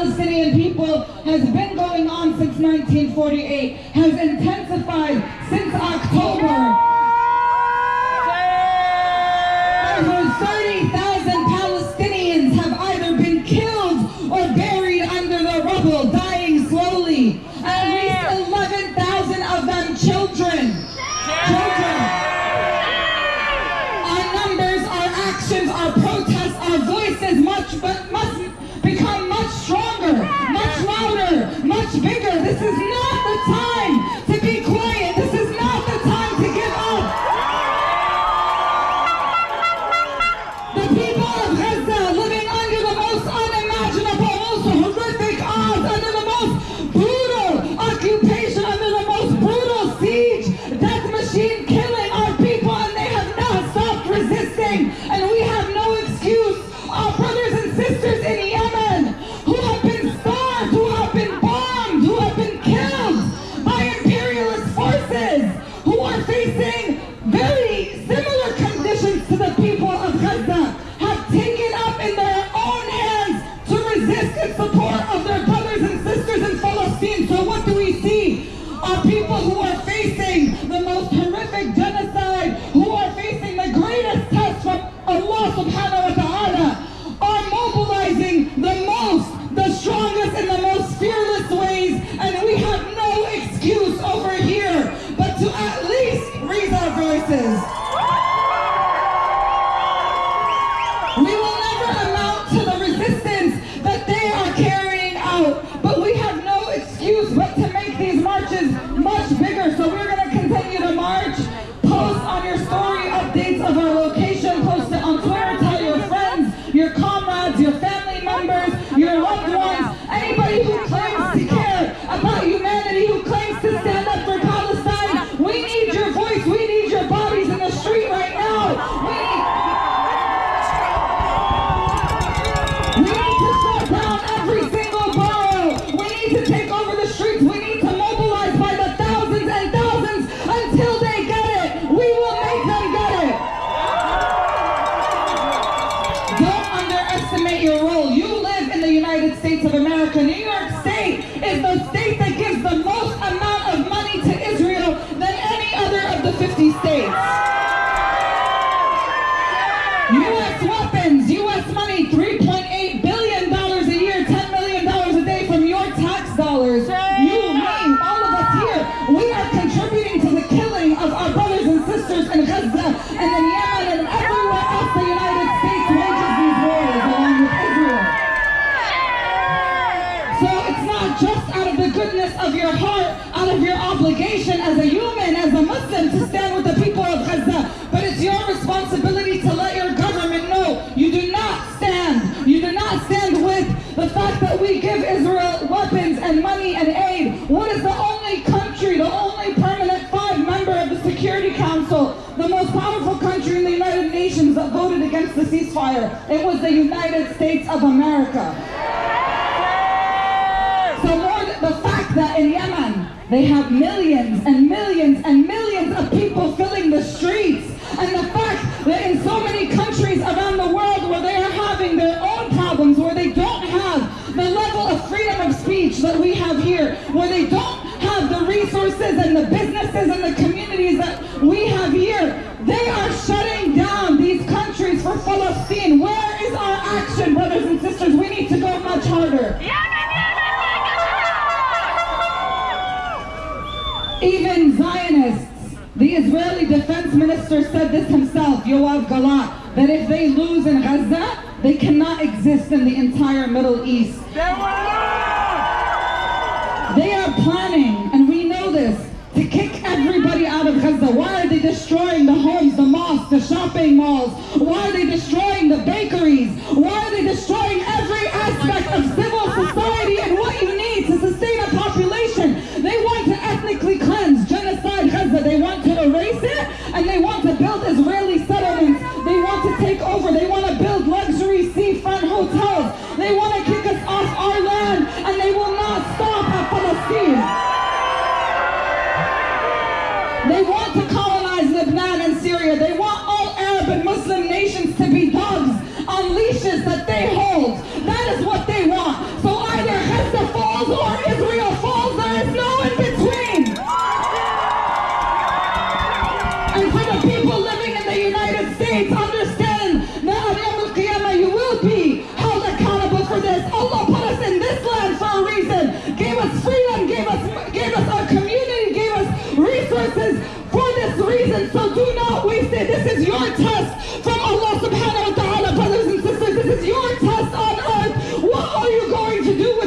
Palestinian people has been going on since 1948, has intensified since October. Over 30,000 Palestinians have either been killed or buried under the rubble, dying slowly. At least 11,000 of them children. Our numbers, our actions, our protests, our voices must become much stronger, much louder, much bigger. This is not the time to be quiet. This is not the time to give up. The people of Gaza living under the most unimaginable, most horrific odds, under the most brutal occupation, under the most brutal siege, death machine killing our people, and they have not stopped resisting. And we have no excuse. Our brothers and sisters in Yemen who have been starved, who have been bombed, who have been killed by imperialist forces, who are facing very similar conditions to the people of Gaza, have taken up in their own hands to resist in support of their brothers and sisters in Palestine. So what do we see? Our people who are facing the most horrific genocide, who are facing the greatest test from Allah subhanahu wa ta'ala, are mobilizing the most, the strongest, and the most fearless ways, and we have no excuse over here but to at least raise our voices. We will never amount to the resistance that they are carrying out, but we have no excuse but to make these marches much bigger. So we're going to continue to march. Post on your story updates of our location, post it on Twitter, tell your friends, your comrades, your family members, your loved ones, anybody who claims to care about humanity, who claims to stand up for Palestine. We need your voice, we need your bodies in the street right now. We need to shut down every single borough. We need to take over the streets. We need to mobilize by the thousands and thousands until they get it. We will make them get it. Don't underestimate your role. You live in the United States of America. New York State is the state that gives the most amount of money to Israel than any other of the 50 states. U.S. weapons, U.S. money, $3.8 billion a year, $10 million a day from your tax dollars. You, me, all of us here, we are contributing to the killing of our brothers and sisters in Gaza and in Yemen and everywhere else the United States wages these wars along with Israel. So it's not just out of the goodness of your heart, out of your obligation as a human, as a Muslim, to stand with the people of Gaza, but it's your responsibility to let your government know you do not stand. You do not stand with the fact that we give Israel weapons and money and aid. What is the only country, the only permanent 5 member of the Security Council, the most powerful country in the United Nations that voted against the ceasefire? It was the United States of America. So the fact that in Yemen they have millions and millions and millions of people filling the streets, and the fact that in so many countries around the world where they are having their own problems, where they don't have the level of freedom of speech that we have here, where they don't have the resources and the businesses and the communities that we have here, they are shutting down these countries for Palestine. Where is our action, brothers and sisters? We need to go much harder. Even Zionists, the Israeli defense minister said this himself, Yoav Galant, that if they lose in Gaza, they cannot exist in the entire Middle East. They are planning, and we know this, to kick everybody out of Gaza. Why are they destroying the homes, the mosques, the shopping malls? Why are they destroying the bakeries? Why are they destroying every aspect of civil society and what you need to sustain a population? They want to ethnically cleanse, genocide Gaza. They want to erase it, and they want to build Israeli settlements. They want to take over. They want to build luxury seafront hotels. They want to kick us off our land, and they will not stop at Palestine. They want to colonize Lebanon and Syria. They want all Arab and Muslim nations to be dogs on leashes that they hold. That is what they want.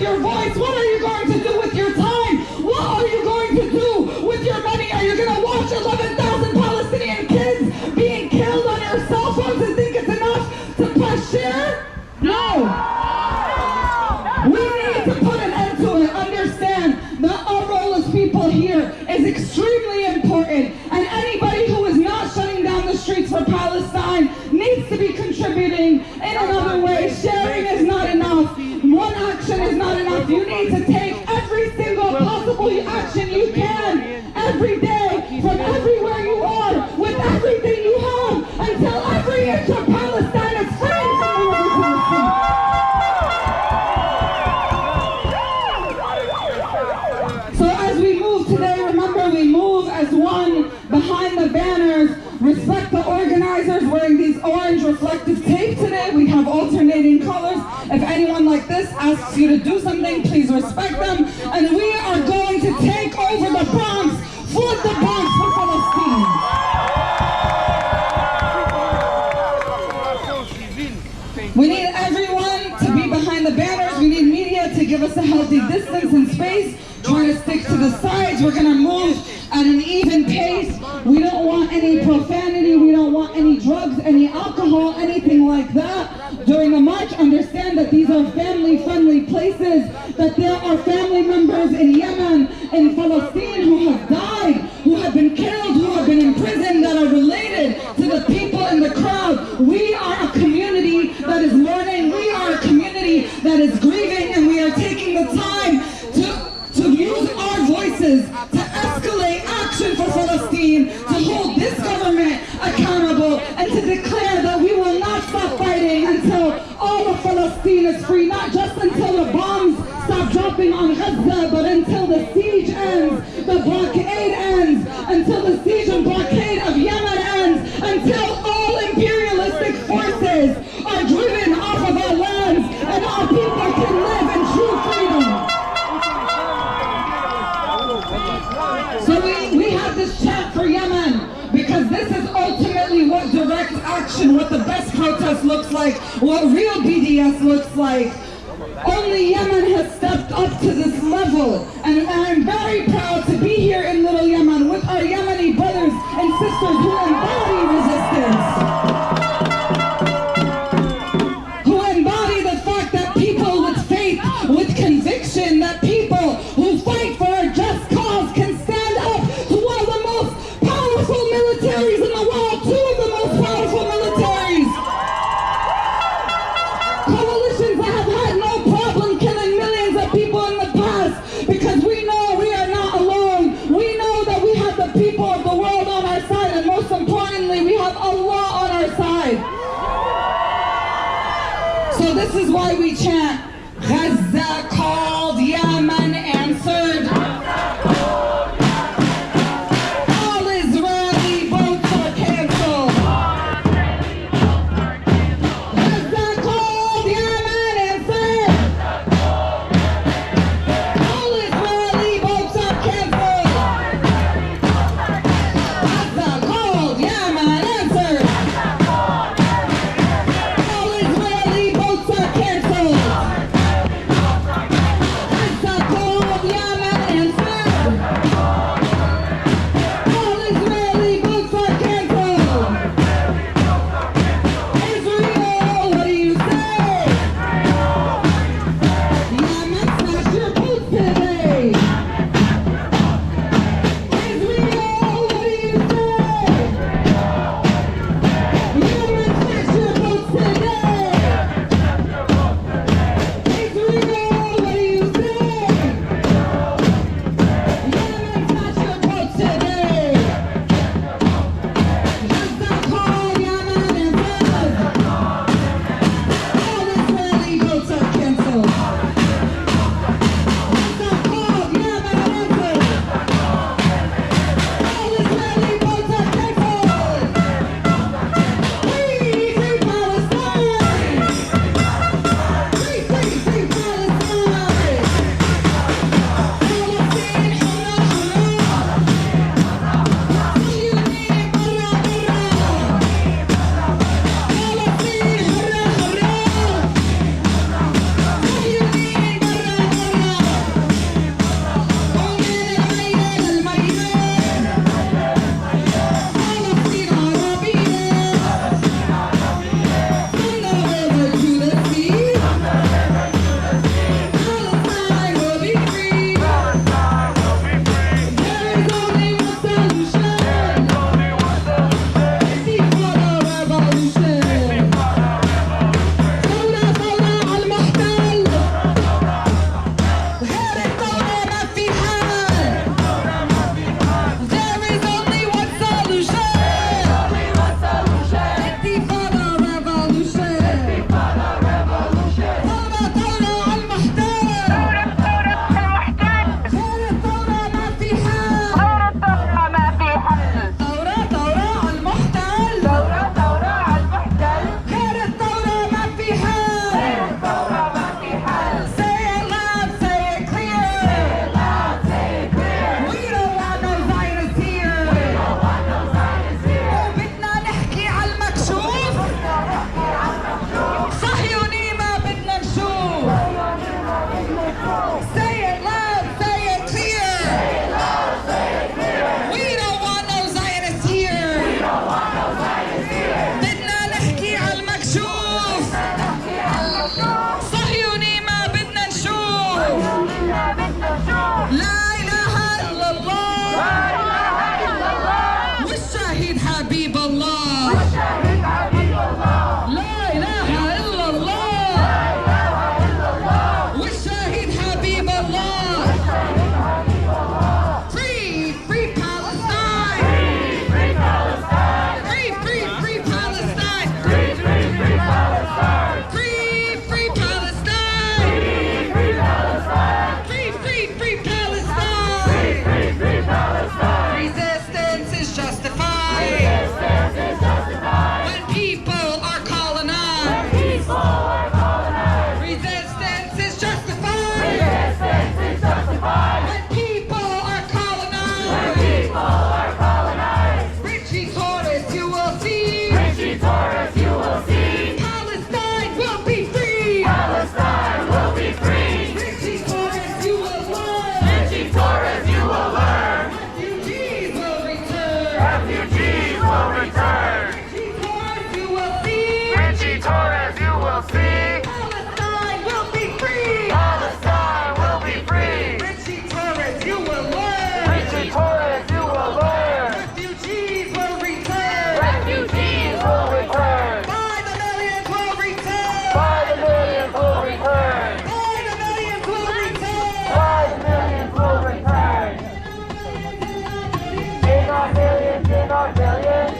with your voice? What are you going to do with your time? What are you going to do with your money? Are you going to watch 11,000 Palestinian kids being killed on your cell phones and think it's enough to press share? No. We need to put an end to it. Understand that our role as people here is extremely important, and anybody who is not shutting down the streets for Palestine needs to be contributing in another way. Sharing is not enough. One action is not enough. You need to take every single possible action you can every day from everywhere you are with everything you have until every inch of Palestine is free from the river to the sea. So as we move today, remember we move as one behind the banners. Respect the organizers wearing these orange reflective tape today. We have alternating colors. If anyone like this asks you to do something, please respect them. And we are going to take over the Bronx, flood the Bronx for Palestine. We need everyone to be behind the banners. We need media to give us a healthy distance and space. Try to stick to the sides. We're going to move at an even pace. We don't want any profanity. We don't want any drugs, any alcohol, anything like that. During the march, understand that these are family-friendly places, that there are family members in Yemen, in Palestine who have died, who have been killed, who have been imprisoned, that are related to the people in the crowd. We are a community that is mourning. We are a community that is grieving, and we are taking the time to use our voices to escalate action for Palestine, to hold this government accountable, and to declare that we will not stop fighting until all of Palestine is free, not just until the bombs stop dropping on Gaza, but until the siege ends, the blockade ends, until the siege and blockade of Yemen ends, until all imperialistic forces are driven off of our lands and our people can live in true freedom. So we have this chant for Yemen because this is ultimately what direct action, what the best protest looks like, what real BDS looks like. Only Yemen has stepped up to this level, and I'm very proud to be here in Little Yemen with our Yemeni brothers and sisters who embody resistance, who embody the fact that people with faith, with conviction, that people who fight for a just cause can stand up to one of the most powerful militaries in the world, two of the most powerful militaries. Coalitions that have had no problem killing millions of people in the past because Say it loud, say it clear. We don't want no Zionists here. بدنا نحكي على المكشوف. صهيوني ما بدنا نشوف. لا إله إلا الله. والشهيد حبيب الله. لا إله إلا الله. والشهيد حبيب الله. Free, free Palestine. Free Palestine. Free, free, free Palestine. Free, free, free Palestine. Free, free Palestine. Free, free Palestine. Free, free, free Palestine. Free, free, free Palestine. Resistance is justified. Resistance is justified. When people are colonized. When people are colonized. Resistance is justified. Resistance is justified. When people are colonized. When people are colonized. Richie Torres, you will see. Richie Torres, you will see. Palestine will be free. Palestine will be free. Richie Torres, you will learn. Richie Torres, you will learn. Refugees will return. Refugees will return. Richie Torres, you will see. Richie Torres, you will see. Palestine will be free. Palestine will be free. Richie Torres, you will learn. Richie Torres, you will learn. Refugees will return. Refugees will return. By the millions will return. By the millions will return. By the millions will return. By the millions will return. In our millions, in our billions.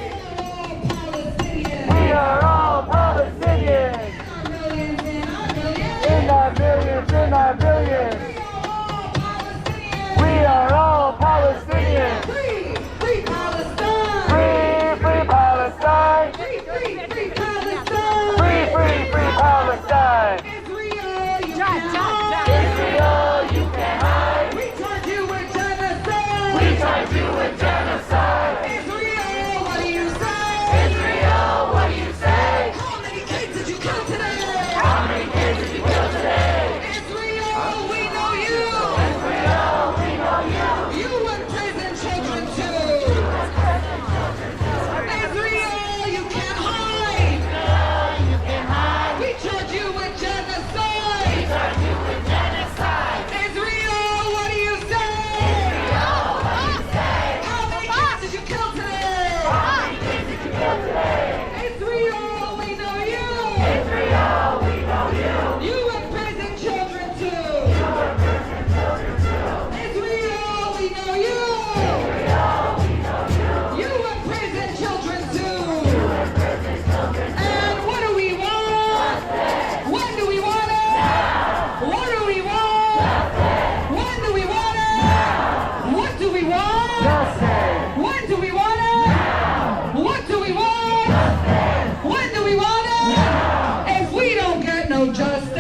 We are all Palestinians. In our millions, in our billions. We are all Palestinians. Free, free Palestine. Free, free Palestine. Free, free, free Palestine. Free, free, free Palestine. Israel, you can't hide. Israel, you can't hide. We charge you with genocide. We charge you with genocide. Israel, what do you say? Israel, what do you say? How many kids did you kill today? How many kids did you kill today? Israel, we know you. Israel, we know you. You imprison children too. Israel, you can't hide. You can't hide. We charge you with genocide. We charge you with genocide. Israel, what do you say? Israel, what do you say? How many kids did you kill today? How many kids did you kill today? Israel, we know you. Israel, we know you. You imprison children too. You imprison children too. Israel, we know you. Israel, we know you. You imprison children too. You imprison children too. And what do we want? When do we want it? What do we want? When do we want it? What do we want? When do we want it? What do we want? When do we want it? If we don't get no justice.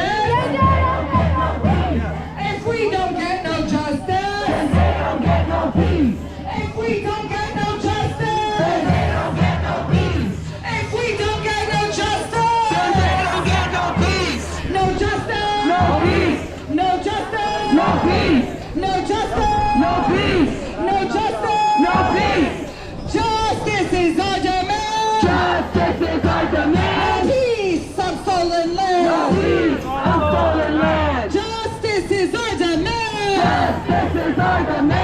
If we don't get no justice. They don't get no peace. If we don't get no justice. They don't get no peace. If we don't get no justice. They don't get no peace. No justice. No peace. No justice. No peace. No justice. No peace. No justice. No peace. Justice is our demand. Justice is our demand. Peace of stolen land. Peace of stolen land. Justice is our demand. Justice is our demand.